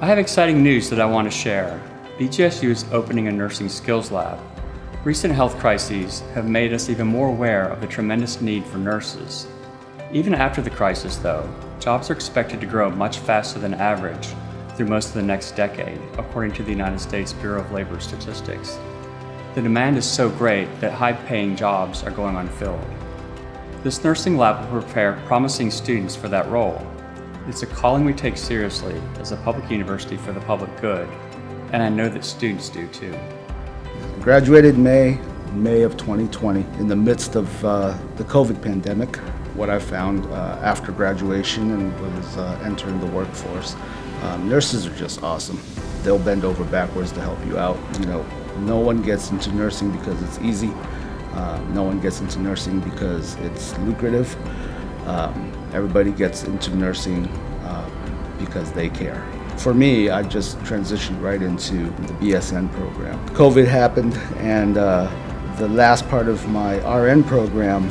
I have exciting news that I want to share. BGSU is opening a nursing skills lab. Recent health crises have made us even more aware of the tremendous need for nurses. Even after the crisis, though, jobs are expected to grow much faster than average through most of the next decade, according to the United States Bureau of Labor Statistics. The demand is so great that high-paying jobs are going unfilled. This nursing lab will prepare promising students for that role. It's a calling we take seriously as a public university for the public good, and I know that students do too. I graduated in May of 2020 in the midst of the COVID pandemic. What I found after graduation and was entering the workforce, nurses are just awesome. They'll bend over backwards to help you out. No one gets into nursing because it's easy. No one gets into nursing because it's lucrative. Everybody gets into nursing because they care. For me, I just transitioned right into the BSN program. COVID happened, and the last part of my RN program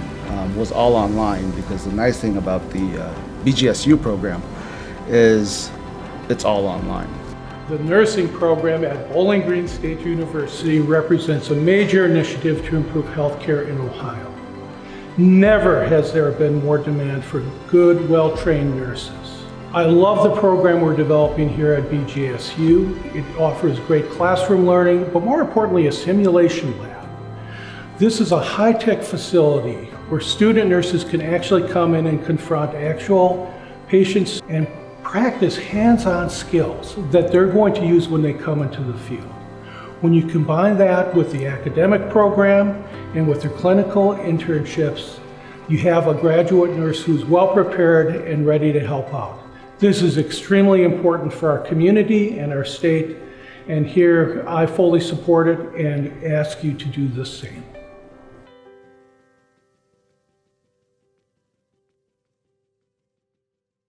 was all online, because the nice thing about the BGSU program is it's all online. The nursing program at Bowling Green State University represents a major initiative to improve healthcare in Ohio. Never has there been more demand for good, well-trained nurses. I love the program we're developing here at BGSU. It offers great classroom learning, but more importantly, a simulation lab. This is a high-tech facility where student nurses can actually come in and confront actual patients and practice hands-on skills that they're going to use when they come into the field. When you combine that with the academic program and with their clinical internships, you have a graduate nurse who's well prepared and ready to help out. This is extremely important for our community and our state, and here I fully support it and ask you to do the same.